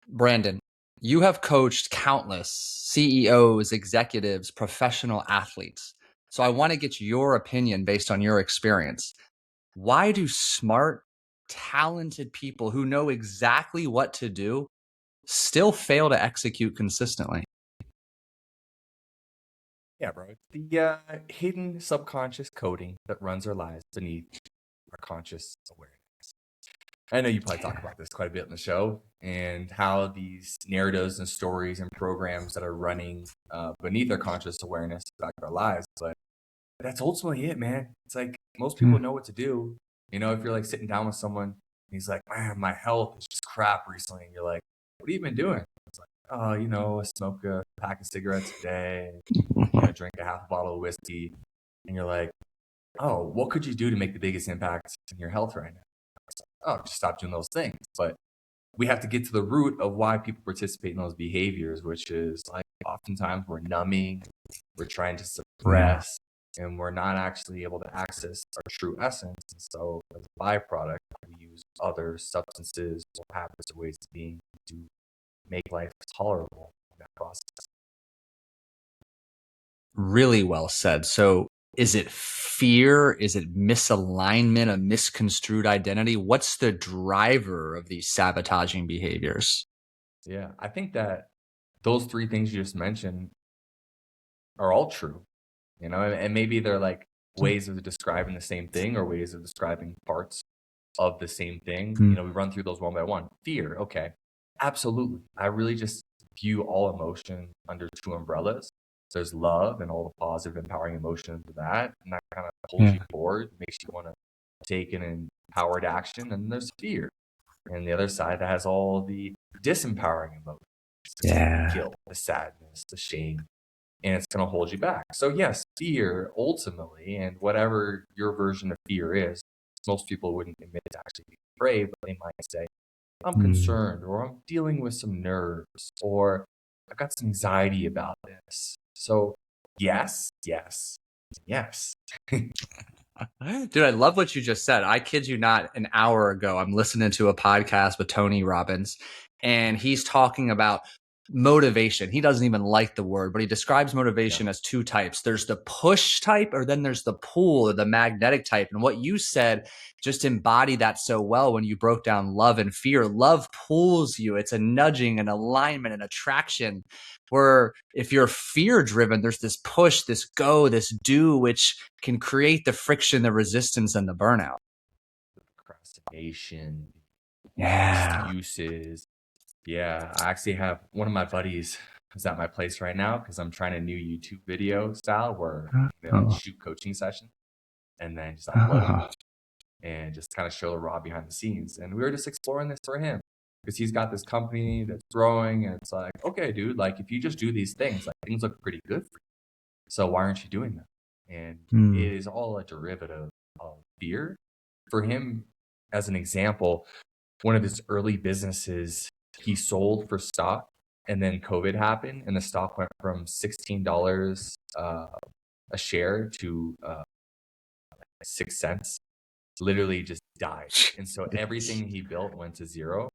Brandon, you have coached countless CEOs, executives, professional athletes. So I want to get your opinion based on your experience. Why do smart, talented people who know exactly what to do still fail to execute consistently? Yeah, bro. It's the hidden subconscious coding that runs our lives beneath our conscious awareness. I know you probably talk about this quite a bit in the show and how these narratives and stories and programs that are running beneath our conscious awareness affect our lives. But that's ultimately it, man. It's like most people Mm. know what to do. If you're like sitting down with someone and he's like, man, my health is just crap recently. And you're like, what have you been doing? It's like, oh, I smoke a pack of cigarettes a day, drink a half a bottle of whiskey. And you're like, oh, what could you do to make the biggest impact in your health right now? It's like, oh, just stop doing those things. But we have to get to the root of why people participate in those behaviors, which is like oftentimes we're numbing, we're trying to Yeah. suppress, and we're not actually able to access our true essence. And so, as a byproduct, we use other substances or habits or ways of being to make life tolerable in that process. Really well said. So is it fear? Is it misalignment, a misconstrued identity? What's the driver of these sabotaging behaviors? Yeah, I think that those three things you just mentioned are all true, and maybe they're like ways of describing the same thing or ways of describing parts of the same thing. Mm. We run through those one by one. Fear, okay. Absolutely. I really just view all emotion under two umbrellas. There's love and all the positive, empowering emotions of that. And that kind of pulls you Yeah. forward, makes you want to take an empowered action. And there's fear. And the other side that has all the disempowering emotions, the Yeah. guilt, the sadness, the shame, and it's going to hold you back. So, yes, fear ultimately, and whatever your version of fear is, most people wouldn't admit to actually being afraid, but they might say, I'm Mm. concerned, or I'm dealing with some nerves, or I've got some anxiety about this. So, yes, yes, yes. Dude, I love what you just said. I kid you not, an hour ago, I'm listening to a podcast with Tony Robbins, and he's talking about motivation. He doesn't even like the word, but he describes Yeah. motivation as two types. There's the push type, or then there's the pull or the magnetic type. And what you said just embodied that so well when you broke down love and fear. Love pulls you, it's a nudging, an alignment, an attraction. Where if you're fear driven, there's this push, this go, this do, which can create the friction, the resistance, and the burnout. Procrastination, Yeah. excuses. Yeah, I actually have one of my buddies is at my place right now because I'm trying a new YouTube video style where they like Oh. shoot coaching sessions and then just upload them Oh. and just kind of show the raw behind the scenes. And we were just exploring this for him because he's got this company that's growing, and it's like, okay, dude, like if you just do these things, like things look pretty good for you. So why aren't you doing them? And Hmm. it is all a derivative of fear. For him, as an example, one of his early businesses he sold for stock, and then COVID happened, and the stock went from $16 a share to 6 cents. Literally just died, and so everything he built went to zero.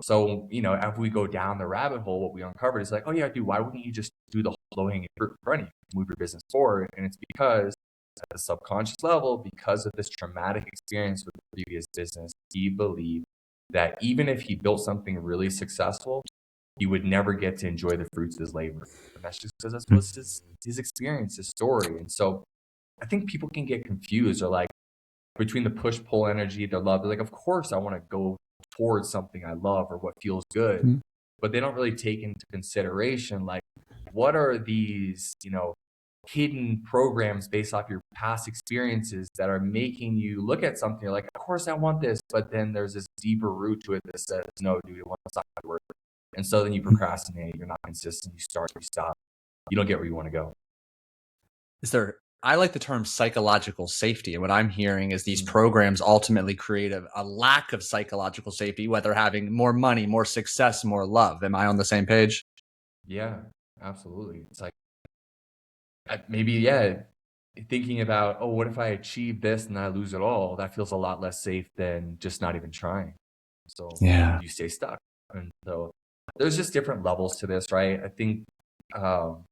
So as we go down the rabbit hole, what we uncovered is like, oh yeah, dude, why wouldn't you just do the low hanging fruit in front of you, move your business forward? And it's because at the subconscious level, because of this traumatic experience with the previous business, he believed that even if he built something really successful, he would never get to enjoy the fruits of his labor. And that's just because that was his experience, his story. And so I think people can get confused or like between the push pull energy, their love. They're like, of course, I want to go towards something I love or what feels good, but they don't really take into consideration like what are these, hidden programs based off your past experiences that are making you look at something. You're like, of course, I want this, but then there's this deeper root to it that says, no, dude, it wants not to work. And so then you procrastinate. You're not consistent. You start, you stop. You don't get where you want to go. Is there, I like the term psychological safety. And what I'm hearing is these Mm. programs ultimately create a lack of psychological safety, whether having more money, more success, more love. Am I on the same page? Yeah, absolutely. It's like maybe, yeah, thinking about, oh, what if I achieve this and I lose it all? That feels a lot less safe than just not even trying. So Yeah. you stay stuck. And so there's just different levels to this, right? I think um,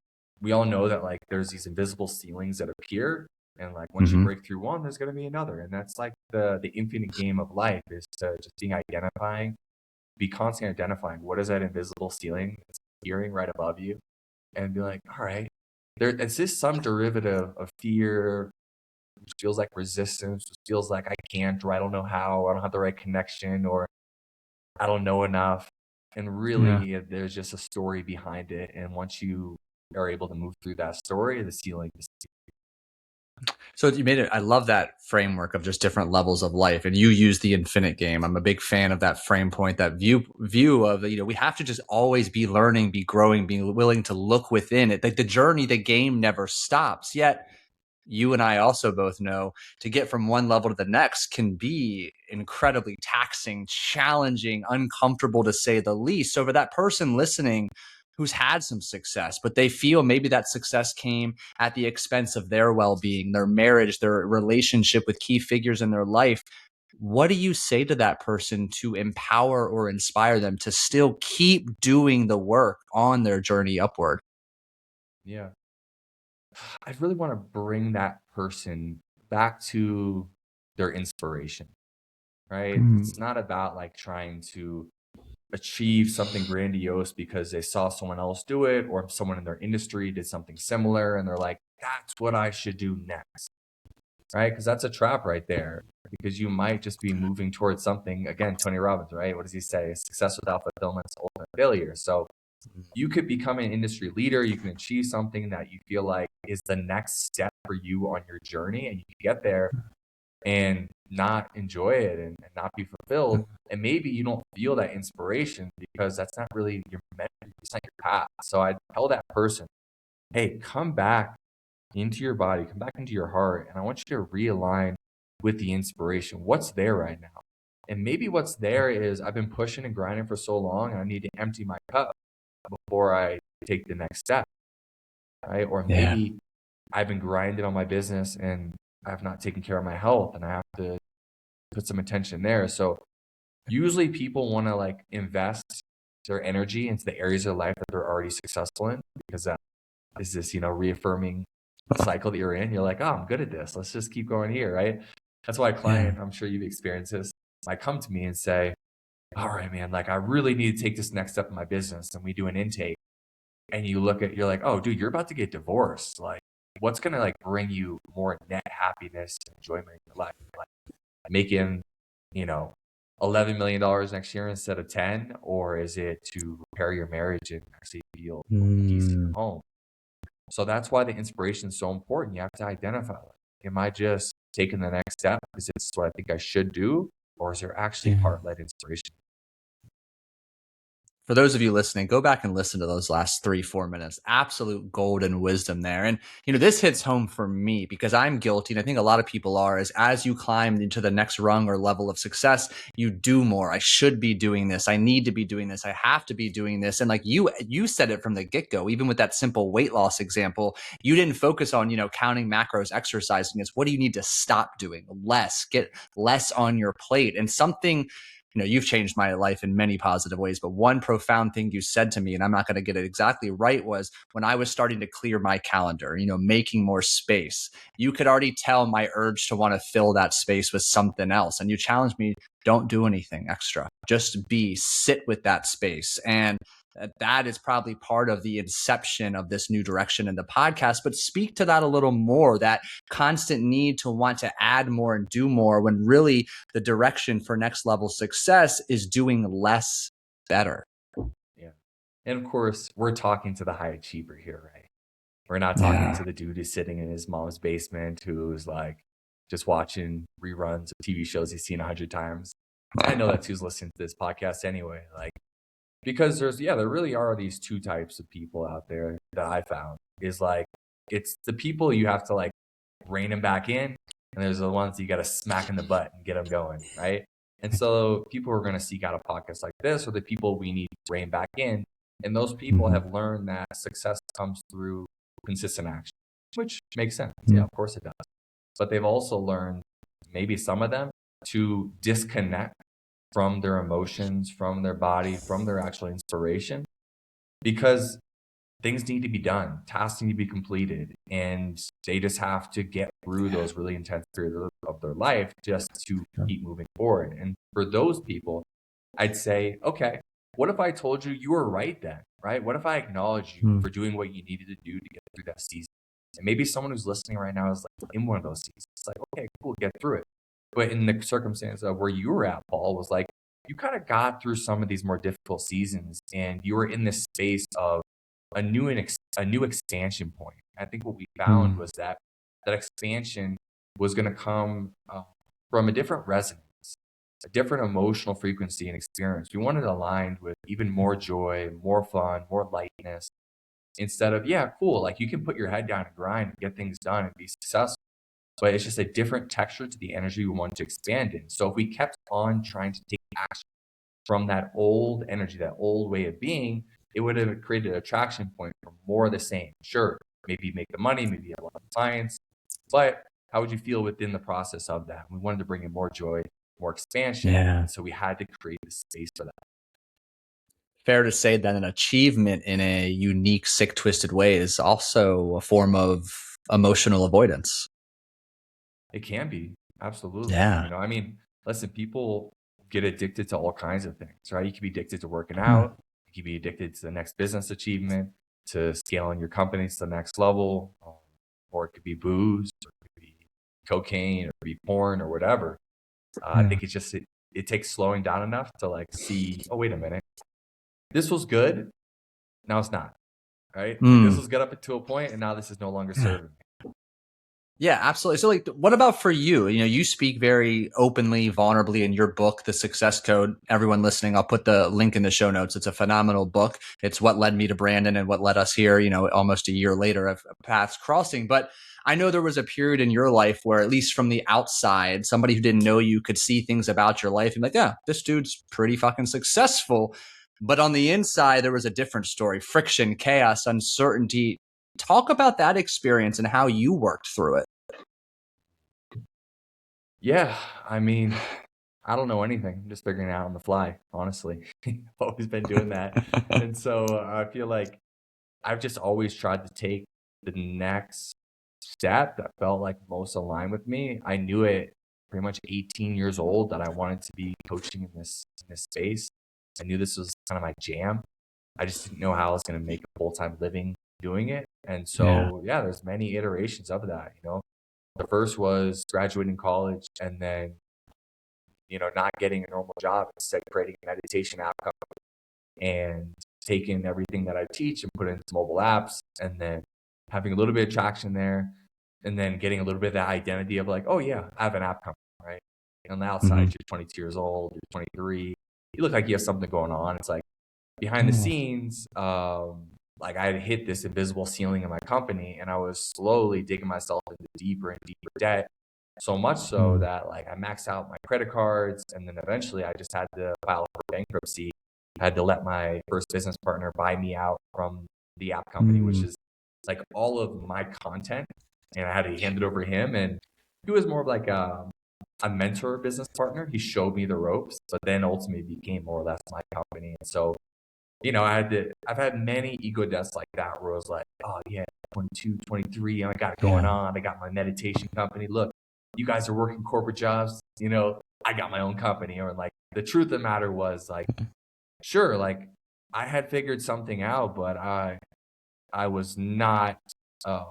we all know that like there's these invisible ceilings that appear, and like once you Mm-hmm. break through one, there's going to be another, and that's like the infinite game of life is to just being identifying, be constantly identifying what is that invisible ceiling that's appearing right above you, and be like, all right, there is this some derivative of fear, which feels like resistance, which feels like I can't, or I don't know how, or I don't have the right connection, or I don't know enough. And Yeah. really, there's just a story behind it. And once you are able to move through that story, the ceiling is. So you made it. I love that framework of just different levels of life, and you use the infinite game. I'm a big fan of that frame point, that view of, we have to just always be learning, be growing, be willing to look within it. Like the journey, the game never stops. Yet you and I also both know to get from one level to the next can be incredibly taxing, challenging, uncomfortable to say the least. So for that person listening who's had some success, but they feel maybe that success came at the expense of their well-being, their marriage, their relationship with key figures in their life, what do you say to that person to empower or inspire them to still keep doing the work on their journey upward? Yeah. I really want to bring that person back to their inspiration, right? Mm. It's not about like trying to achieve something grandiose because they saw someone else do it or someone in their industry did something similar and they're like, that's what I should do next, right? Because that's a trap right there. Because you might just be moving towards something. Again, Tony Robbins, right? What does he say? Success without fulfillment is ultimate failure. So you could become an industry leader. You can achieve something that you feel like is the next step for you on your journey, and you can get there and not enjoy it and not be fulfilled. And maybe you don't feel that inspiration because that's not really your meant, it's not your path. So I tell that person, hey, come back into your body, come back into your heart, and I want you to realign with the inspiration. What's there right now? And maybe what's there is I've been pushing and grinding for so long, and I need to empty my cup before I take the next step, right? Or Yeah. maybe I've been grinding on my business and I've not taken care of my health, and I have to put some attention there. So usually people want to like invest their energy into the areas of life that they're already successful in because that is this, reaffirming cycle that you're in. You're like, oh, I'm good at this. Let's just keep going here, right? That's why a Yeah. client, I'm sure you've experienced this, might come to me and say, all right, man, like I really need to take this next step in my business. And we do an intake and you're like, oh, dude, you're about to get divorced. Like, what's going to like bring you more net happiness and enjoyment in your life? Like making, you know, $11 million next year instead of 10, or is it to repair your marriage and actually feel peace in your Mm. home? So that's why the inspiration is so important. You have to identify, like, am I just taking the next step because it's what I think I should do, or is there actually Yeah. heart-led inspiration? For those of you listening, go back and listen to those last 3-4 minutes. Absolute golden wisdom there. And, this hits home for me because I'm guilty. And I think a lot of people are, is as you climb into the next rung or level of success, you do more. I should be doing this. I need to be doing this. I have to be doing this. And like you said it from the get go, even with that simple weight loss example, you didn't focus on, counting macros, exercising. It's what do you need to stop doing? Less, get less on your plate. And something, you've changed my life in many positive ways, but one profound thing you said to me, and I'm not going to get it exactly right, was when I was starting to clear my calendar, making more space, you could already tell my urge to want to fill that space with something else. And you challenged me, don't do anything extra, just sit with that space. And that is probably part of the inception of this new direction in the podcast. But speak to that a little more, that constant need to want to add more and do more, when really the direction for next level success is doing less better. Yeah. And of course, we're talking to the high achiever here, right? We're not talking Yeah. to the dude who's sitting in his mom's basement who's like just watching reruns of TV shows he's seen 100 times. I know that's who's listening to this podcast anyway. Like, because there really are these two types of people out there that I found is like, it's the people you have to like rein them back in. And there's the ones you got to smack in the butt and get them going. Right. And so people who are going to seek out a podcast like this are the people we need to rein back in. And those people Mhm. have learned that success comes through consistent action, which makes sense. Yeah, Mhm. of course it does. But they've also learned, maybe some of them, to disconnect from their emotions, from their body, from their actual inspiration, because things need to be done, tasks need to be completed, and they just have to get through those really intense periods of their life just to keep moving forward. And for those people, I'd say, okay, what if I told you you were right then, right? What if I acknowledged you Mm. for doing what you needed to do to get through that season? And maybe someone who's listening right now is like in one of those seasons. It's like, okay, cool, get through it. But in the circumstance of where you were at, Paul, was like you kind of got through some of these more difficult seasons, and you were in this space of a new expansion point. I think what we found Mm. was that that expansion was going to come from a different resonance, a different emotional frequency and experience. We wanted aligned with even more joy, more fun, more lightness. Instead of, yeah, cool, like you can put your head down and grind and get things done and be successful, but it's just a different texture to the energy we want to expand in. So if we kept on trying to take action from that old energy, that old way of being, it would have created an attraction point for more of the same. Sure, maybe make the money, maybe a lot of clients, but how would you feel within the process of that? We wanted to bring in more joy, more expansion. Yeah. And so we had to create the space for that. Fair to say that an achievement in a unique, sick, twisted way is also a form of emotional avoidance. It can be, absolutely. Yeah. I mean, listen, people get addicted to all kinds of things, right? You could be addicted to working Hmm. out, you could be addicted to the next business achievement, to scaling your company to the next level, or it could be booze, or it could be cocaine, or it could be porn, or whatever. I Yeah. think it's just it takes slowing down enough to like see, oh, wait a minute, this was good, now it's not, right? Like this Mm. was good up to a point, and now this is no longer Yeah. serving me. Yeah, absolutely. So, like, what about for you? You speak very openly, vulnerably in your book, The Success Code. Everyone listening, I'll put the link in the show notes. It's a phenomenal book. It's what led me to Brandon and what led us here, almost a year later of paths crossing. But I know there was a period in your life where, at least from the outside, somebody who didn't know you could see things about your life and be like, yeah, this dude's pretty fucking successful. But on the inside, there was a different story: friction, chaos, uncertainty. Talk about that experience and how you worked through it. Yeah, I mean, I don't know anything. I'm just figuring it out on the fly, honestly. I've always been doing that. And so I feel like I've just always tried to take the next step that felt like most aligned with me. I knew it pretty much 18 years old that I wanted to be coaching in this space. I knew this was kind of my jam. I just didn't know how I was going to make a full-time living doing it. And Yeah. so, yeah, there's many iterations of that. The first was graduating college and then not getting a normal job, instead creating a meditation app company and taking everything that I teach and put it into mobile apps, and then having a little bit of traction there, and then getting a little bit of that identity of like, oh yeah, I have an app company, right? On the outside, Mhm. you're 22 years old, you're 23, you look like you have something going on. It's like behind the Mm. scenes, like I had hit this invisible ceiling in my company, and I was slowly digging myself into deeper and deeper debt. So much so Mm. that like I maxed out my credit cards, and then eventually I just had to file for bankruptcy. I had to let my first business partner buy me out from the app company, which Mm. is like all of my content, and I had to hand it over to him. And he was more of like a mentor business partner. He showed me the ropes, but then ultimately became more or less my company. And so I've had many ego deaths like that where I was like, oh yeah, 22, 23, I got it going Yeah. on. I got my meditation company. Look, you guys are working corporate jobs, I got my own company. Or like the truth of the matter was like, sure, like I had figured something out, but I was not, uh,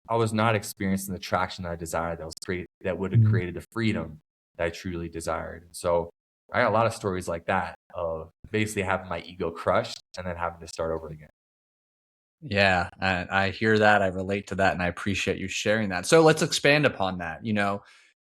I was not experiencing the traction that I desired that would have Mm. created the freedom that I truly desired. And so I got a lot of stories like that of basically having my ego crushed and then having to start over again. Yeah, I hear that. I relate to that, and I appreciate you sharing that. So let's expand upon that.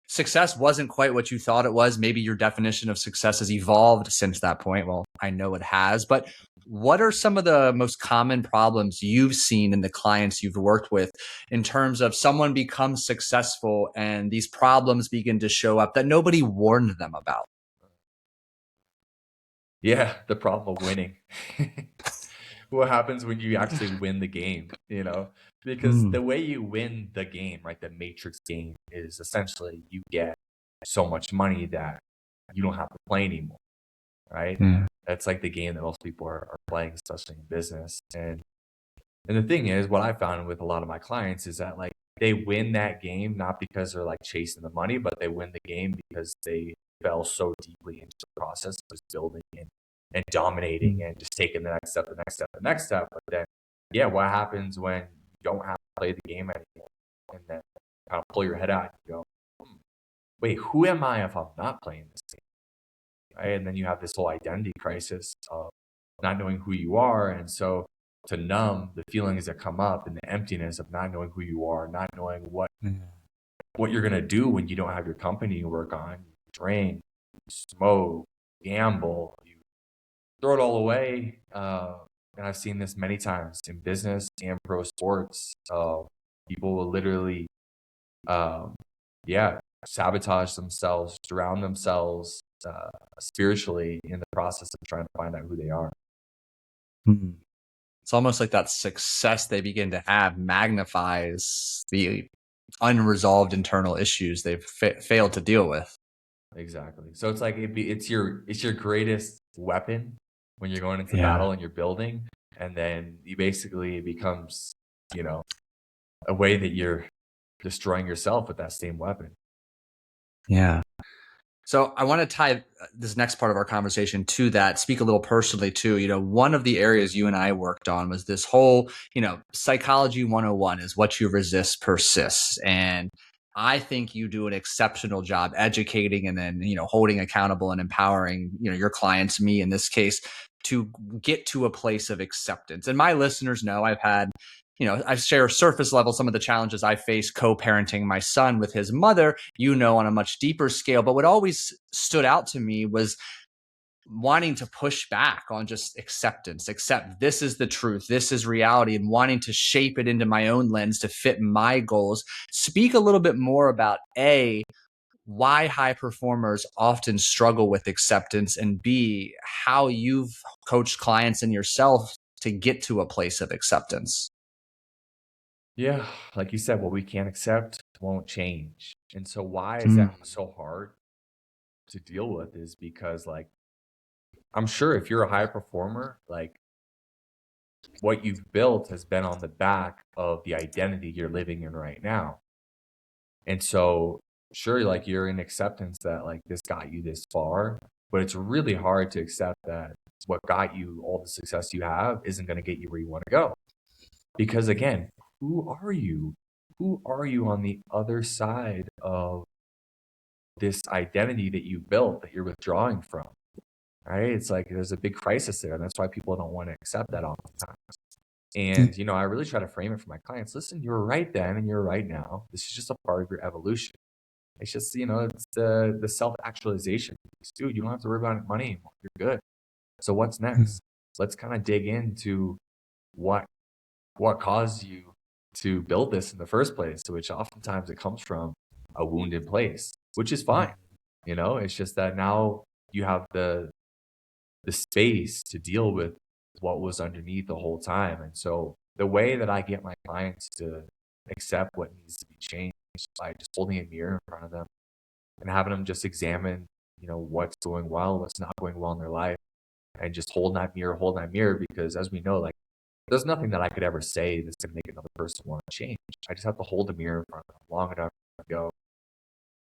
Success wasn't quite what you thought it was. Maybe your definition of success has evolved since that point. Well, I know it has, but what are some of the most common problems you've seen in the clients you've worked with in terms of someone becomes successful and these problems begin to show up that nobody warned them about? Yeah, the problem of winning. What happens when you actually win the game? Because Mm. the way you win the game, right, the matrix game is essentially you get so much money that you don't have to play anymore, right? Yeah. That's like the game that most people are playing, especially in business. And the thing is, what I found with a lot of my clients is that like they win that game not because they're like chasing the money, but they win the game because they fell so deeply into the process of just building and dominating and just taking the next step, the next step, the next step. But then, yeah, what happens when you don't have to play the game anymore? And then kind of pull your head out and you go, wait, who am I if I'm not playing this game? Right? And then you have this whole identity crisis of not knowing who you are. And so to numb the feelings that come up and the emptiness of not knowing who you are, not knowing what you're gonna do when you don't have your company you work on, you drink, you smoke, gamble, you throw it all away. And I've seen this many times in business and pro sports. People will literally, um, yeah, sabotage themselves, drown themselves spiritually in the process of trying to find out who they are. Hmm. It's almost like that success they begin to have magnifies the unresolved internal issues they've failed to deal with. Exactly. So it's like it's your greatest weapon when you're going into Yeah. battle and you're building, and then you basically it becomes, you know, a way that you're destroying yourself with that same weapon. Yeah. So I want to tie this next part of our conversation to that, speak a little personally too. One of the areas you and I worked on was this whole, psychology 101 is what you resist persists. And I think you do an exceptional job educating and then, holding accountable and empowering, your clients, me in this case, to get to a place of acceptance. And my listeners know I share surface level some of the challenges I face co-parenting my son with his mother, on a much deeper scale. But what always stood out to me was wanting to push back on just acceptance, accept this is the truth, this is reality, and wanting to shape it into my own lens to fit my goals. Speak a little bit more about why high performers often struggle with acceptance, and B, how you've coached clients and yourself to get to a place of acceptance. Yeah, like you said, what we can't accept won't change. And so why is Mm, that so hard to deal with is because like I'm sure if you're a high performer, like what you've built has been on the back of the identity you're living in right now. And so sure, like you're in acceptance that like this got you this far, but it's really hard to accept that what got you all the success you have isn't going to get you where you want to go. Because again, who are you? Who are you on the other side of this identity that you built that you're withdrawing from? Right? It's like there's a big crisis there. And that's why people don't want to accept that oftentimes. And, I really try to frame it for my clients. Listen, you were right then and you're right now. This is just a part of your evolution. It's just, it's the self-actualization. Dude, you don't have to worry about money anymore. You're good. So what's next? Let's kind of dig into what caused you to build this in the first place, which oftentimes it comes from a wounded place, which is fine. It's just that now you have the space to deal with what was underneath the whole time. And so the way that I get my clients to accept what needs to be changed by just holding a mirror in front of them and having them just examine, what's going well, what's not going well in their life, and just hold that mirror, because as we know, like there's nothing that I could ever say that's gonna make another person want to change. I just have to hold the mirror in front of them long enough to go,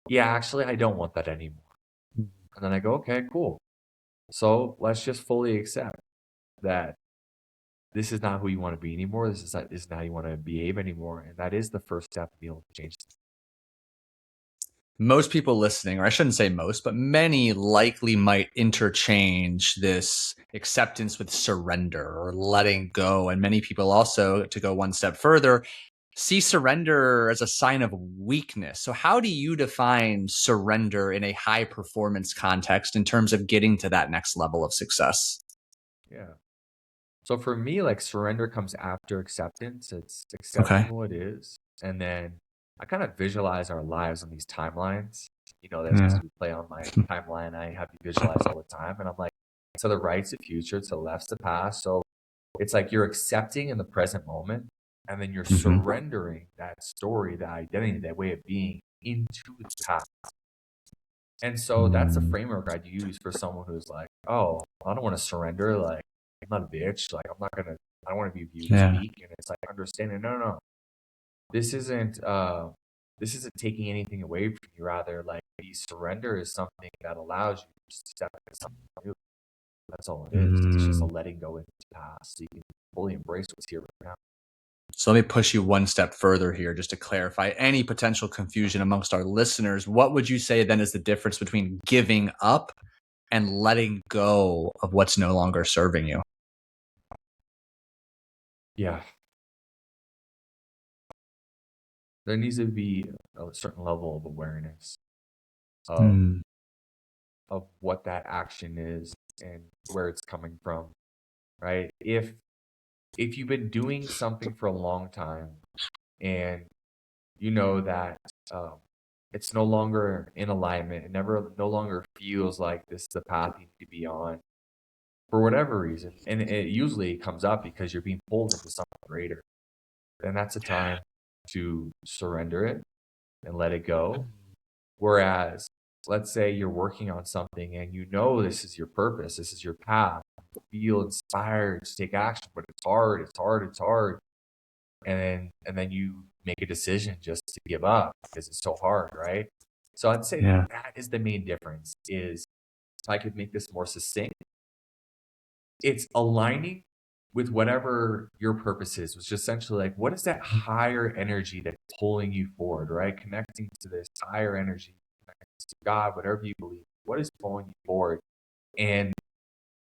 yeah, actually I don't want that anymore. And then I go, okay, cool. So let's just fully accept that this is not who you want to be anymore. This is not how you want to behave anymore. And that is the first step to be able to change this. Most people listening, or I shouldn't say most, but many likely might interchange this acceptance with surrender or letting go. And many people also, to go one step further, see surrender as a sign of weakness. So how do you define surrender in a high performance context in terms of getting to that next level of success? Yeah. So for me, like surrender comes after acceptance. It's Okay. accepting what is. And then I kind of visualize our lives on these timelines. That's Yeah. because we play on my timeline. I have you visualize all the time. And I'm like, to the right's the future, to the left's the past. So it's like you're accepting in the present moment, and then you're Mhm. surrendering that story, that identity, that way of being into the past. And so that's a Mm. framework I'd use for someone who's like, oh, I don't want to surrender. Like, I'm not a bitch. Like, I don't want to be viewed as Yeah. weak. And it's like understanding, no. This isn't this isn't taking anything away from you. Rather, like the surrender is something that allows you to step into something new. That's all it is. It's just a Mm. letting go into the past so you can fully embrace what's here right now. So let me push you one step further here just to clarify any potential confusion amongst our listeners. What would you say then is the difference between giving up and letting go of what's no longer serving you? Yeah. There needs to be a certain level of awareness of Mm. what that action is and where it's coming from, right? If you've been doing something for a long time and you know that um, it's no longer in alignment, it never no longer feels like this is the path you need to be on for whatever reason, and it usually comes up because you're being pulled into something greater, then that's a time to surrender it and let it go. Whereas, let's say you're working on something and you know this is your purpose, this is your path, you feel inspired to take action, but it's hard, and then you make a decision just to give up because it's so hard, right? So I'd say Yeah. that is the main difference. Is if I could make this more succinct, it's aligning with whatever your purpose is, which is essentially like what is that higher energy that's pulling you forward, right? Connecting to this higher energy, connecting to God, whatever you believe, what is pulling you forward? And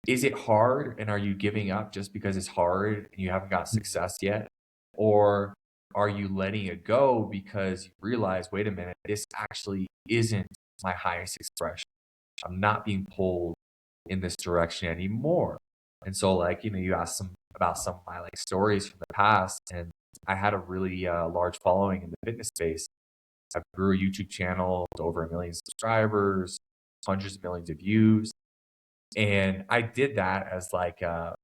is it hard? And are you giving up just because it's hard and you haven't got success yet? Or are you letting it go because you realize, wait a minute, this actually isn't my highest expression? I'm not being pulled in this direction anymore. And so, like, you asked some about some of my like stories from the past, and I had a really large following in the fitness space. I grew a YouTube channel to over 1 million subscribers, hundreds of millions of views. And I did that as like a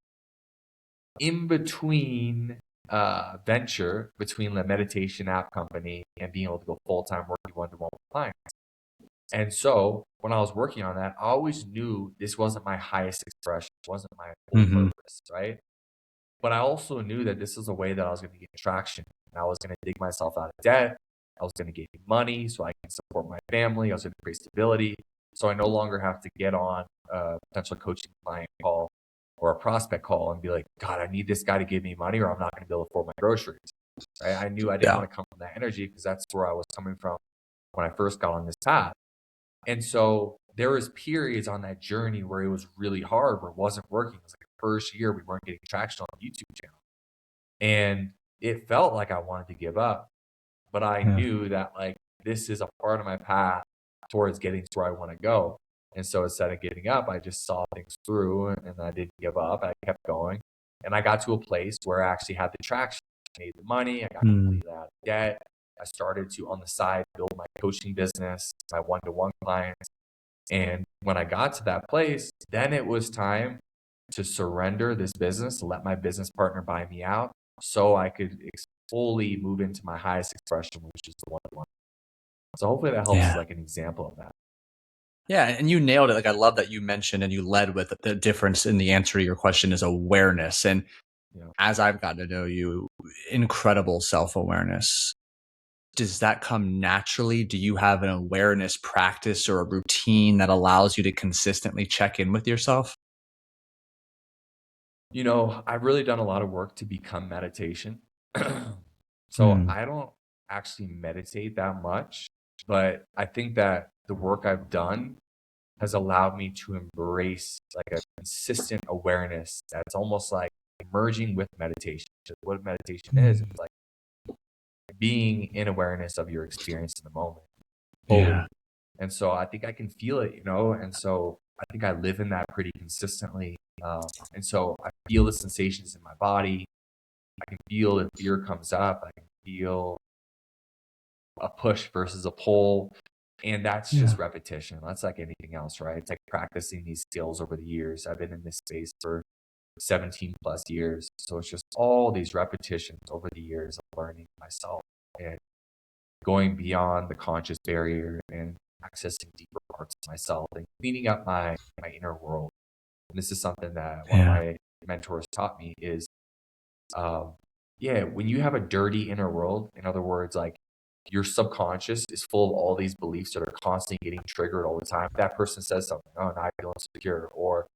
in between venture between the meditation app company and being able to go full time working one to one with clients. And so when I was working on that, I always knew this wasn't my highest expression, wasn't my full Hmm. purpose, right? But I also knew that this is a way that I was going to get traction. And I was going to dig myself out of debt. I was going to get money so I can support my family. I was going to create stability. So I no longer have to get on a potential coaching client call or a prospect call and be like, God, I need this guy to give me money or I'm not going to be able to afford my groceries. Right? I knew I didn't Yeah. want to come from that energy because that's where I was coming from when I first got on this path. And so there was periods on that journey where it was really hard, where it wasn't working. It was like the first year we weren't getting traction on the YouTube channel. And it felt like I wanted to give up, but I Yeah. knew that like this is a part of my path towards getting to where I want to go. And so instead of giving up, I just saw things through and I didn't give up. I kept going. And I got to a place where I actually had the traction. I made the money. I got Mm. completely out of debt. I started to, on the side, build my coaching business, my one to one clients. And when I got to that place, then it was time to surrender this business, to let my business partner buy me out so I could fully move into my highest expression, which is the one to one. So hopefully that helps as Yeah. like an example of that. Yeah, and you nailed it. Like I love that you mentioned and you led with the difference in the answer to your question is awareness. And You know, as I've gotten to know you, incredible self-awareness. Does that come naturally? Do you have an awareness practice or a routine that allows you to consistently check in with yourself? I've really done a lot of work to become meditation. So Hmm. I don't actually meditate that much, but I think that the work I've done has allowed me to embrace like a consistent awareness that's almost like merging with meditation. Just what meditation is, Hmm. it's like being in awareness of your experience in the moment fully. Yeah. And so I think I can feel it, and so I think I live in that pretty consistently. And so I feel the sensations in my body. I can feel if fear comes up. I can feel a push versus a pull. And that's Yeah. just repetition. That's like anything else, right? It's like practicing these skills over the years. I've been in this space for 17 plus years. So it's just all these repetitions over the years of learning myself and going beyond the conscious barrier and accessing deeper parts of myself and cleaning up my inner world. And this is something that one of Yeah. my mentors taught me is, yeah, when you have a dirty inner world, in other words, like your subconscious is full of all these beliefs that are constantly getting triggered all the time. That person says something, oh, now I feel insecure, or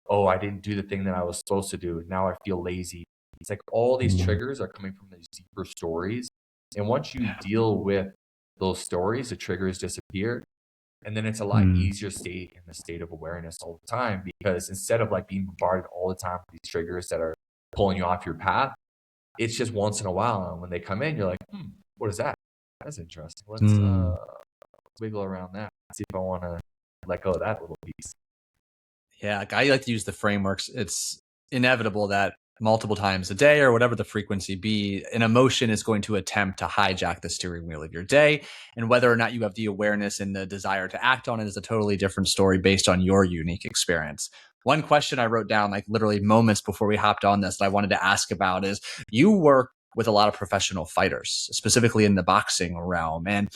oh, I didn't do the thing that I was supposed to do. Now I feel lazy. It's like all these Mm. triggers are coming from these deeper stories. And once you Yeah. deal with those stories, the triggers disappear. And then it's a lot Mm. easier state in the state of awareness all the time, because instead of like being bombarded all the time with these triggers that are pulling you off your path, it's just once in a while. And when they come in, you're like, what is that? That's interesting. Let's Mm. wiggle around that. See if I want to let go of that little piece. Yeah, like I like to use the frameworks. It's inevitable that multiple times a day or whatever the frequency be, an emotion is going to attempt to hijack the steering wheel of your day. And whether or not you have the awareness and the desire to act on it is a totally different story based on your unique experience. One question I wrote down, like literally moments before we hopped on this, that I wanted to ask about is you work with a lot of professional fighters, specifically in the boxing realm. And,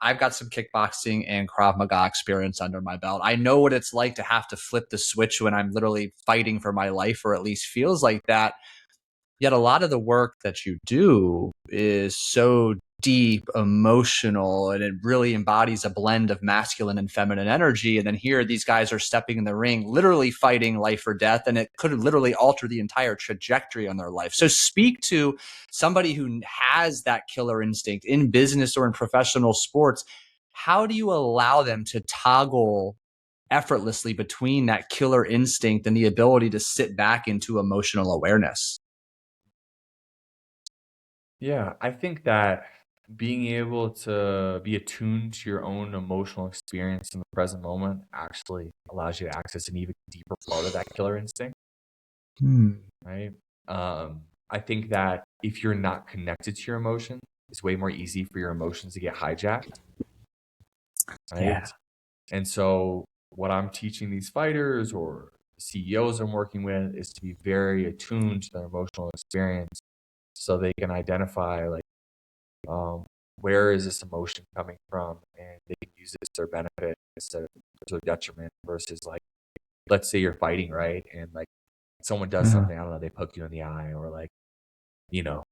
I've got some kickboxing and Krav Maga experience under my belt. I know what it's like to have to flip the switch when I'm literally fighting for my life, or at least feels like that. Yet a lot of the work that you do is so deep, emotional, and it really embodies a blend of masculine and feminine energy. And then here, these guys are stepping in the ring, literally fighting life or death, and it could literally alter the entire trajectory on their life. So speak to somebody who has that killer instinct in business or in professional sports. How do you allow them to toggle effortlessly between that killer instinct and the ability to sit back into emotional awareness? Yeah, I think that being able to be attuned to your own emotional experience in the present moment actually allows you to access an even deeper part of that killer instinct, Hmm. right? I think that if you're not connected to your emotions, it's way more easy for your emotions to get hijacked, Yeah. right? And so, what I'm teaching these fighters or CEOs I'm working with is to be very attuned to their emotional experience so they can identify, like, um, where is this emotion coming from, and they can use it to their benefit instead of to their detriment. Versus, like, let's say you're fighting, right, and like someone does Yeah. something, I don't know, they poke you in the eye, or like, you know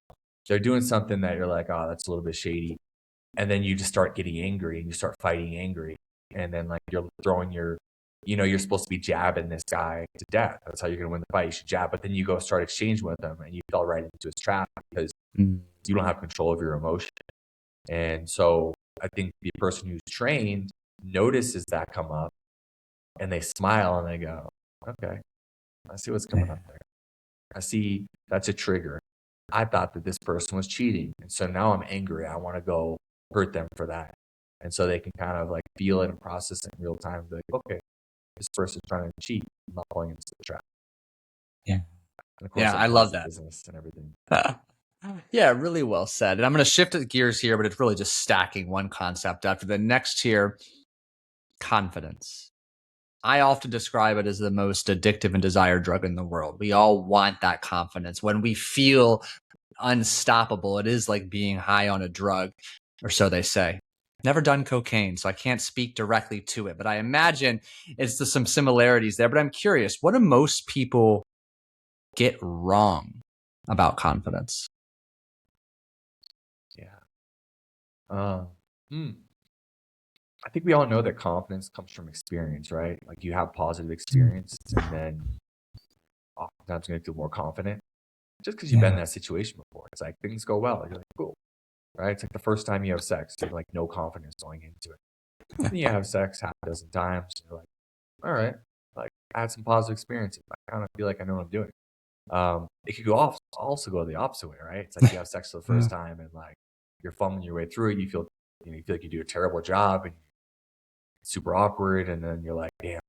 they're doing something that you're like, oh, that's a little bit shady, and then you just start getting angry and you start fighting angry, and then like you're throwing your, you're supposed to be jabbing this guy to death. That's how you're gonna win the fight. You should jab, but then you go start exchanging with him, and you fell right into his trap because Mm. you don't have control of your emotion. And so I think the person who's trained notices that come up, and they smile and they go, okay, I see what's coming up Yeah. there. I see that's a trigger. I thought that this person was cheating. And so now I'm angry. I want to go hurt them for that. And so they can kind of like feel it and process it in real time. Be like, okay, this person's trying to cheat. I'm not falling into the trap. Yeah. And of course, Yeah, it I love applies to that. business and everything. Yeah, really well said. And I'm going to shift the gears here, but it's really just stacking one concept after the next here: confidence. I often describe it as the most addictive and desired drug in the world. We all want that confidence. When we feel unstoppable, it is like being high on a drug, or so they say. Never done cocaine, so I can't speak directly to it, but I imagine some similarities there. But I'm curious, what do most people get wrong about confidence? Yeah. Um, hmm. I think we all know that confidence comes from experience, right? Like you have positive experience, and then oftentimes you're going to feel more confident just because you've been in Yeah. that situation before. It's like things go well. You're like, cool, right? It's like the first time you have sex, you have like no confidence going into it. Then you have sex half a dozen times, and you're like, all right, like I had some positive experiences. I kind of feel like I know what I'm doing. It could go off also go the opposite way, right? It's like you have sex for the first time, and like you're fumbling your way through it. You feel like you do a terrible job, and it's super awkward, and then you're like, damn.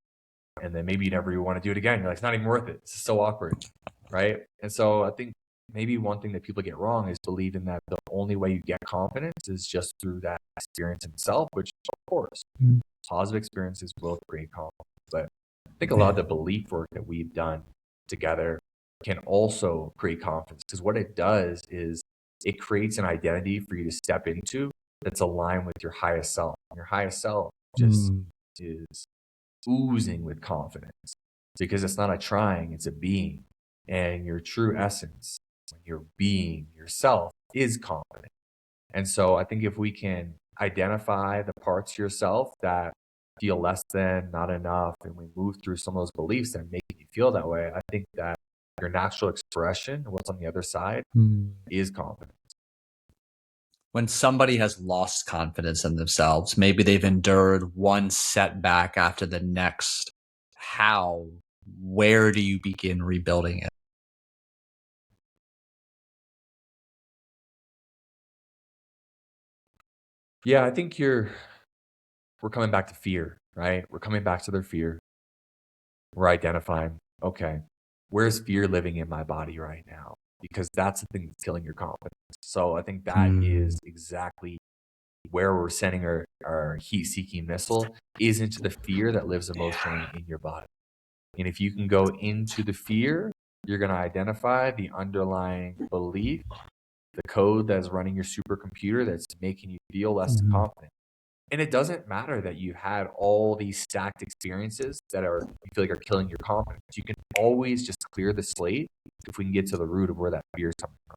And then maybe you never even want to do it again. You're like, it's not even worth it. It's so awkward, right? And so I think maybe one thing that people get wrong is believing that the only way you get confidence is just through that experience itself, which of course, Mm. positive experiences will create confidence. But I think a lot of Yeah. the belief work that we've done together can also create confidence, because what it does is it creates an identity for you to step into that's aligned with your highest self. Your highest self just is oozing with confidence, because it's not a trying, it's a being. And your true essence, when you're being yourself, is confident. And so I think if we can identify the parts of yourself that feel less than, not enough, and we move through some of those beliefs that make you feel that way, I think that your natural expression, what's on the other side, is confidence. When somebody has lost confidence in themselves, maybe they've endured one setback after the next, where do you begin rebuilding it? Yeah, I think we're coming back to fear, right? We're coming back to their fear. We're identifying, okay, where's fear living in my body right now? Because that's the thing that's killing your confidence. So I think that is exactly where we're sending our heat-seeking missile, is into the fear that lives emotionally in your body. And if you can go into the fear, you're going to identify the underlying belief, the code that's running your supercomputer that's making you feel less confident. And it doesn't matter that you had all these stacked experiences that you feel like are killing your confidence. You can always just clear the slate if we can get to the root of where that fear is coming from.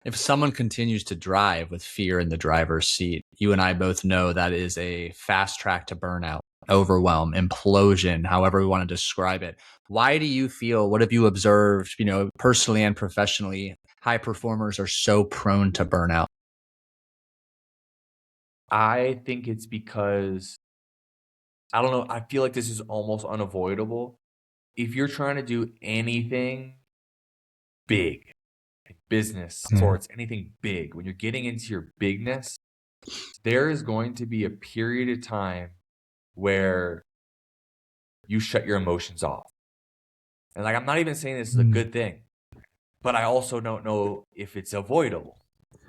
If someone continues to drive with fear in the driver's seat, you and I both know that is a fast track to burnout, overwhelm, implosion, however we want to describe it. Why do you feel, what have you observed, personally and professionally, high performers are so prone to burnout? I think it's because, I don't know, I feel like this is almost unavoidable. If you're trying to do anything big, like business, sports, anything big, when you're getting into your bigness, there is going to be a period of time where you shut your emotions off. And like, I'm not even saying this is a good thing, but I also don't know if it's avoidable.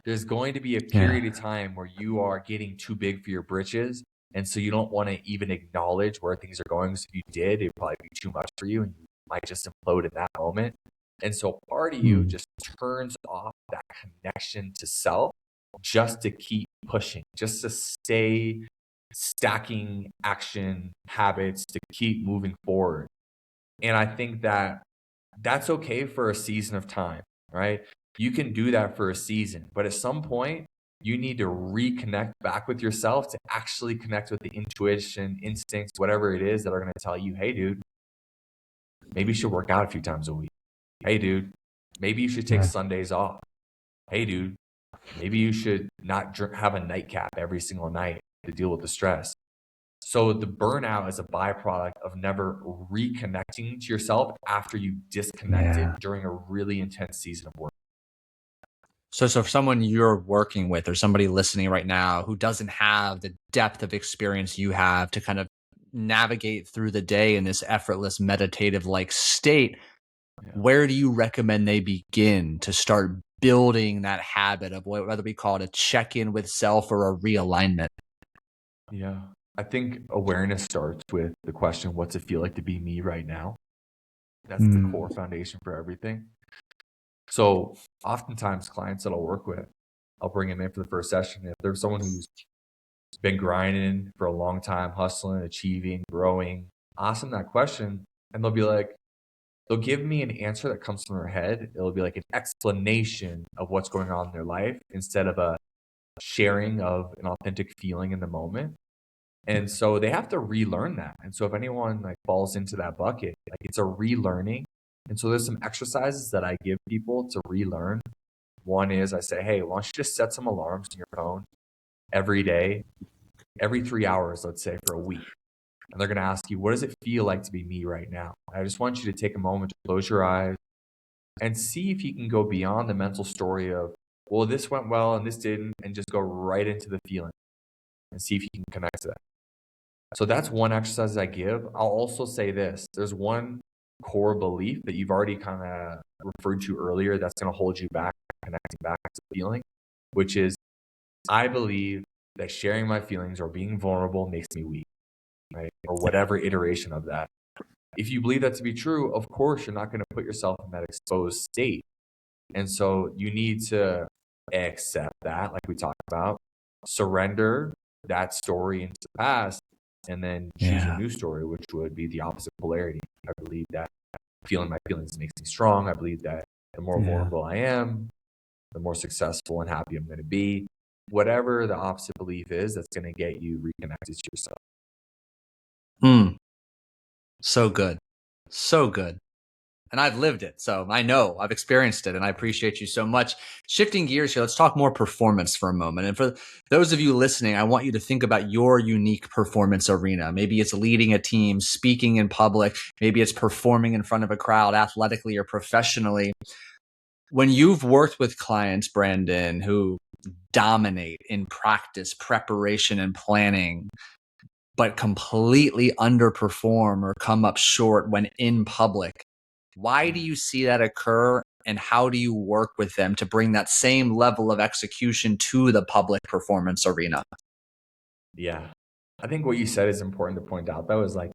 There's going to be a period of time where you are getting too big for your britches. And so you don't want to even acknowledge where things are going. So if you did, it'd probably be too much for you and you might just implode in that moment. And so part of you just turns off that connection to self just to keep pushing, just to stay stacking action habits, to keep moving forward. And I think that that's okay for a season of time, right? You can do that for a season, but at some point, you need to reconnect back with yourself to actually connect with the intuition, instincts, whatever it is that are going to tell you, hey, dude, maybe you should work out a few times a week. Hey, dude, maybe you should take Sundays off. Hey, dude, maybe you should not have a nightcap every single night to deal with the stress. So the burnout is a byproduct of never reconnecting to yourself after you disconnected during a really intense season of work. So for someone you're working with or somebody listening right now who doesn't have the depth of experience you have to kind of navigate through the day in this effortless meditative like state, where do you recommend they begin to start building that habit of whether we call it a check-in with self or a realignment? Yeah. I think awareness starts with the question, what's it feel like to be me right now? That's the core foundation for everything. So oftentimes clients that I'll work with, I'll bring them in for the first session. If there's someone who's been grinding for a long time, hustling, achieving, growing, ask them that question and they'll give me an answer that comes from their head. It'll be like an explanation of what's going on in their life instead of a sharing of an authentic feeling in the moment. And so they have to relearn that. And so if anyone like falls into that bucket, like it's a relearning. And so there's some exercises that I give people to relearn. One is I say, hey, why don't you just set some alarms on your phone every day, every 3 hours, let's say for a week. And they're going to ask you, what does it feel like to be me right now? I just want you to take a moment to close your eyes and see if you can go beyond the mental story of, well, this went well and this didn't, and just go right into the feeling and see if you can connect to that. So that's one exercise I give. I'll also say this. There's one core belief that you've already kind of referred to earlier that's going to hold you back, connecting back to the feeling, which is I believe that sharing my feelings or being vulnerable makes me weak, right? Or whatever iteration of that. If you believe that to be true, of course, you're not going to put yourself in that exposed state. And so you need to accept that, like we talked about, surrender that story into the past and then choose a new story, which would be the opposite polarity. I believe that feeling my feelings makes me strong. I believe that the more vulnerable I am, the more successful and happy I'm going to be. Whatever the opposite belief is, that's going to get you reconnected to yourself. So good. So good. And I've lived it. So I know I've experienced it, and I appreciate you so much. Shifting gears here, let's talk more performance for a moment. And for those of you listening, I want you to think about your unique performance arena. Maybe it's leading a team, speaking in public. Maybe it's performing in front of a crowd, athletically or professionally. When you've worked with clients, Brandon, who dominate in practice, preparation, and planning, but completely underperform or come up short when in public, why do you see that occur, and how do you work with them to bring that same level of execution to the public performance arena? Yeah. I think what you said is important to point out, though, is like,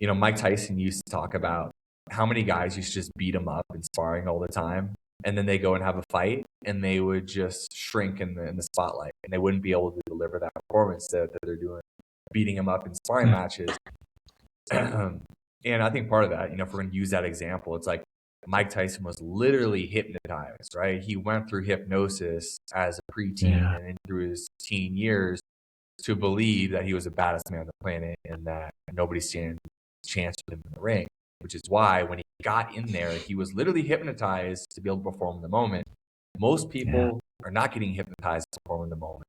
Mike Tyson used to talk about how many guys used to just beat him up in sparring all the time. And then they go and have a fight and they would just shrink in the spotlight and they wouldn't be able to deliver that performance that they're doing, beating him up in sparring matches. And I think part of that, if we're going to use that example, it's like Mike Tyson was literally hypnotized, right? He went through hypnosis as a preteen and then through his teen years to believe that he was the baddest man on the planet and that nobody stands a chance with him in the ring, which is why when he got in there, he was literally hypnotized to be able to perform in the moment. Most people are not getting hypnotized to perform in the moment.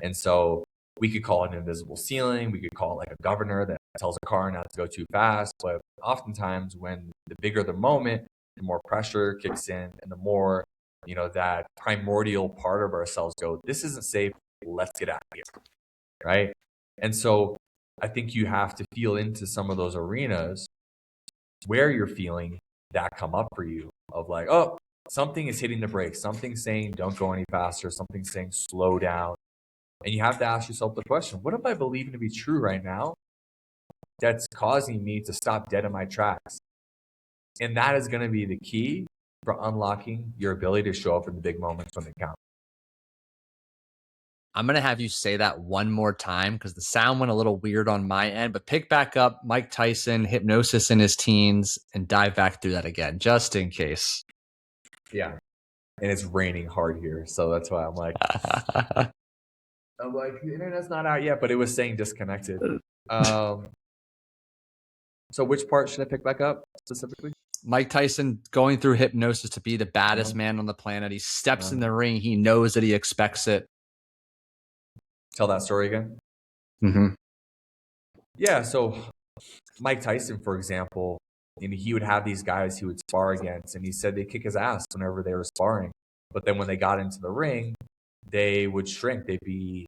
And so we could call it an invisible ceiling. We could call it like a governor that tells a car not to go too fast. But oftentimes when the bigger the moment, the more pressure kicks in and the more, that primordial part of ourselves go, this isn't safe. Let's get out of here. Right. And so I think you have to feel into some of those arenas where you're feeling that come up for you of like, oh, something is hitting the brakes. Something's saying don't go any faster. Something's saying slow down. And you have to ask yourself the question, what am I believing to be true right now that's causing me to stop dead in my tracks? And that is going to be the key for unlocking your ability to show up in the big moments when they count. I'm going to have you say that one more time because the sound went a little weird on my end, but pick back up Mike Tyson, hypnosis in his teens, and dive back through that again, just in case. Yeah. And it's raining hard here. So that's why I'm like, the internet's not out yet, but it was saying disconnected. So which part should I pick back up specifically? Mike Tyson going through hypnosis to be the baddest man on the planet. He steps in the ring. He knows that he expects it. Tell that story again. Yeah. So Mike Tyson, for example, he would have these guys he would spar against, and he said they kick his ass whenever they were sparring. But then when they got into the ring, they would shrink. They'd be,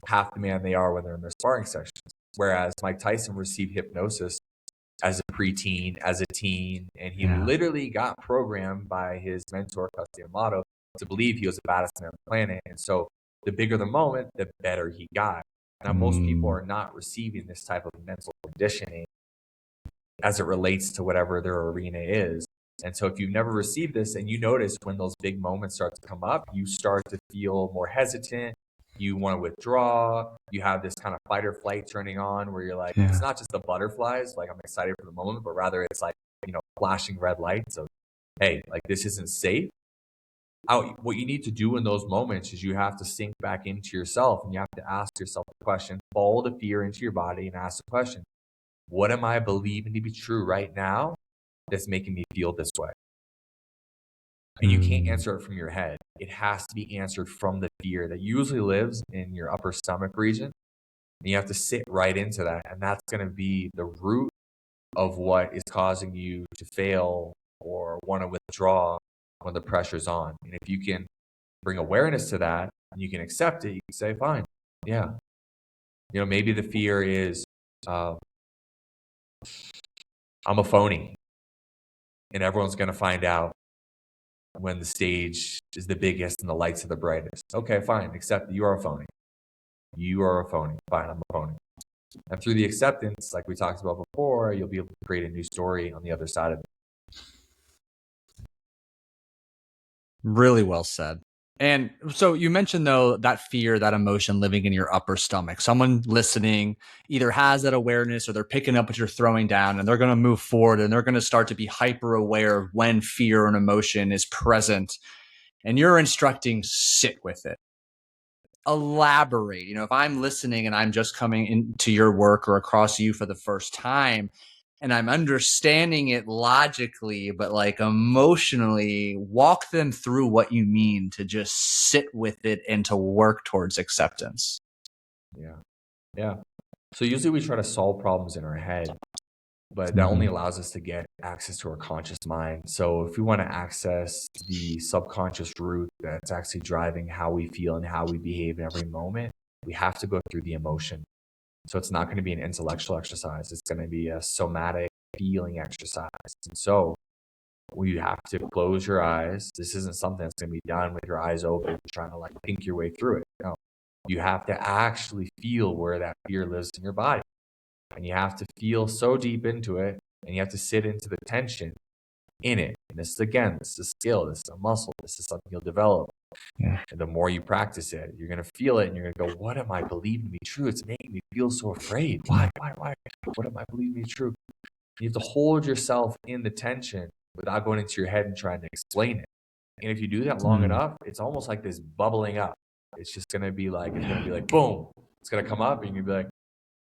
half the man they are when they're in their sparring sessions. Whereas Mike Tyson received hypnosis as a preteen, as a teen, and he literally got programmed by his mentor, Custody Amato, to believe he was the baddest man on the planet. And so the bigger the moment, the better he got. Now, most people are not receiving this type of mental conditioning as it relates to whatever their arena is. And so if you've never received this and you notice when those big moments start to come up, you start to feel more hesitant. You want to withdraw. You have this kind of fight or flight turning on where you're like, it's not just the butterflies, like I'm excited for the moment, but rather it's like, flashing red lights of, hey, like this isn't safe. What you need to do in those moments is you have to sink back into yourself and you have to ask yourself the question, follow the fear into your body and ask the question, what am I believing to be true right now that's making me feel this way? And you can't answer it from your head. It has to be answered from the fear that usually lives in your upper stomach region. And you have to sit right into that. And that's going to be the root of what is causing you to fail or want to withdraw when the pressure's on. And if you can bring awareness to that and you can accept it, you can say, fine, yeah. Maybe the fear is, I'm a phony and everyone's going to find out when the stage is the biggest and the lights are the brightest. Okay, fine. Accept that you are a phony. You are a phony. Fine, I'm a phony. And through the acceptance, like we talked about before, you'll be able to create a new story on the other side of it. Really well said. And so you mentioned, though, that fear, that emotion living in your upper stomach. Someone listening either has that awareness or they're picking up what you're throwing down, and they're going to move forward and they're going to start to be hyper aware of when fear and emotion is present. And you're instructing, sit with it. Elaborate. If I'm listening and I'm just coming into your work or across you for the first time, and I'm understanding it logically, but like emotionally, walk them through what you mean to just sit with it and to work towards acceptance. Yeah. Yeah. So usually we try to solve problems in our head, but that only allows us to get access to our conscious mind. So if we want to access the subconscious root that's actually driving how we feel and how we behave in every moment, we have to go through the emotion. So it's not going to be an intellectual exercise. It's going to be a somatic feeling exercise. And so you have to close your eyes. This isn't something that's going to be done with your eyes open, trying to like think your way through it. No, you have to actually feel where that fear lives in your body. And you have to feel so deep into it, and you have to sit into the tension in it. And this is, again, this is a skill, this is a muscle, this is something you'll develop. Yeah. And the more you practice it, you're going to feel it and you're going to go, what am I believing to be true? It's making me feel so afraid. Why? What am I believing to be true? You have to hold yourself in the tension without going into your head and trying to explain it. And if you do that long enough, it's almost like this bubbling up. It's just going to be like, boom. It's going to come up and you're going to be like,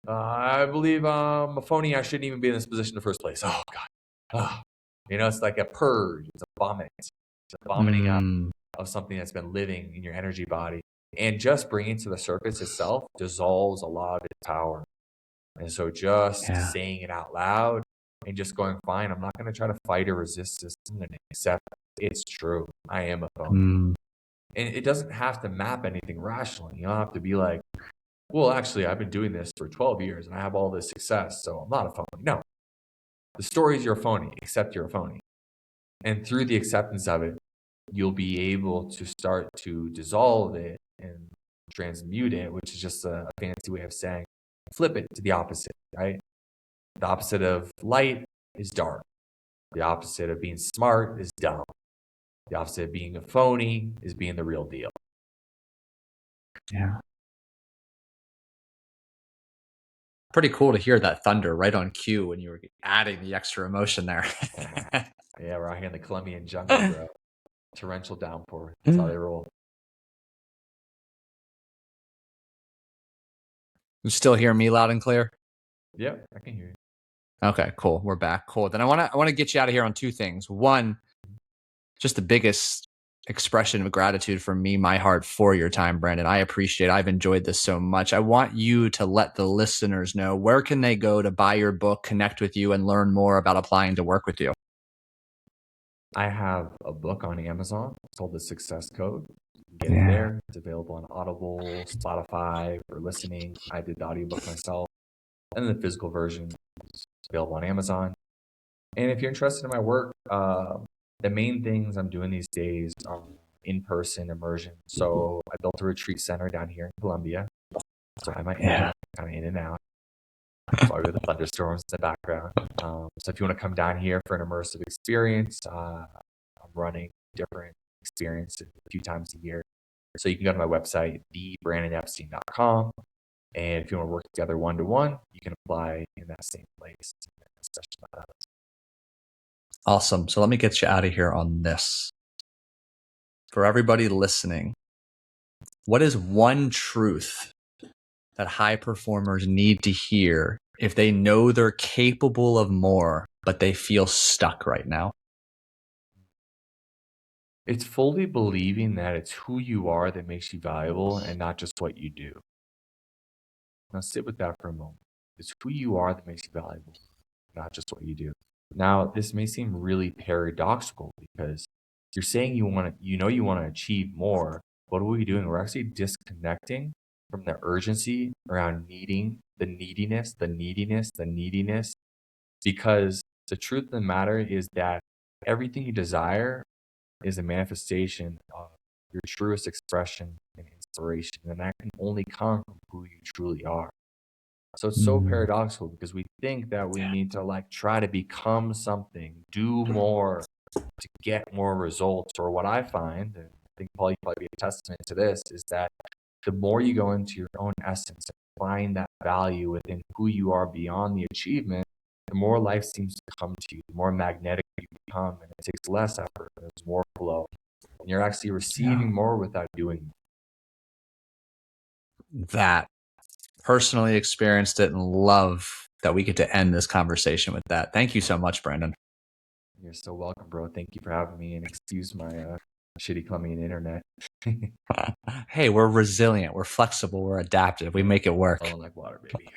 I believe I'm a phony. I shouldn't even be in this position in the first place. Oh, God. Oh. It's like a purge. It's a vomit. It's a vomiting up of something that's been living in your energy body. And just bringing it to the surface itself dissolves a lot of its power. And so just saying it out loud and just going, fine, I'm not going to try to fight or resist this. I'm going to accept it's true. I am a phony. And it doesn't have to map anything rationally. You don't have to be like, well, actually, I've been doing this for 12 years and I have all this success, so I'm not a phony. No. The story is you're a phony, except you're a phony. And through the acceptance of it, you'll be able to start to dissolve it and transmute it, which is just a fancy way of saying flip it to the opposite, right? The opposite of light is dark. The opposite of being smart is dumb. The opposite of being a phony is being the real deal. Yeah. Pretty cool to hear that thunder right on cue when you were adding the extra emotion there. Yeah, we're out here in the Colombian jungle, bro. Torrential downpour. That's how they roll. You still hear me loud and clear? Yep, I can hear you. Okay, cool. We're back. Cool. Then I want to get you out of here on two things. One, just the biggest expression of gratitude from me, my heart, for your time, Brandon. I appreciate it. I've enjoyed this so much. I want you to let the listeners know, where can they go to buy your book, connect with you, and learn more about applying to work with you? I have a book on Amazon. It's called The Success Code. Get it there. It's available on Audible, Spotify for listening. I did the audiobook myself. And then the physical version is available on Amazon. And if you're interested in my work, the main things I'm doing these days are in-person immersion. So I built a retreat center down here in Colombia. So I might kind of in and out. Sorry with the thunderstorms in the background. So if you want to come down here for an immersive experience, I'm running different experiences a few times a year. So you can go to my website, thebrandonepstein.com. And if you want to work together one-to-one, you can apply in that same place. Awesome. So let me get you out of here on this. For everybody listening, what is one truth that high performers need to hear if they know they're capable of more, but they feel stuck right now? It's fully believing that it's who you are that makes you valuable and not just what you do. Now sit with that for a moment. It's who you are that makes you valuable, not just what you do. Now, this may seem really paradoxical because you're saying you want to achieve more. What are we doing? We're actually disconnecting from the urgency around needing, the neediness, because the truth of the matter is that everything you desire is a manifestation of your truest expression and inspiration, and that can only come from who you truly are. So it's so paradoxical because we think that we need to like try to become something, do more to get more results. Or what I find, and think Paul, you probably be a testament to this, is that the more you go into your own essence and find that value within who you are beyond the achievement, the more life seems to come to you, the more magnetic you become, and it takes less effort, and there's more flow. And you're actually receiving more without doing more. That personally experienced it and love that we get to end this conversation with that. Thank you so much, Brandon. You're so welcome, bro. Thank you for having me, and excuse my shitty plumbing internet. Hey, we're resilient, we're flexible, we're adaptive, we make it work. Flowing like water, baby.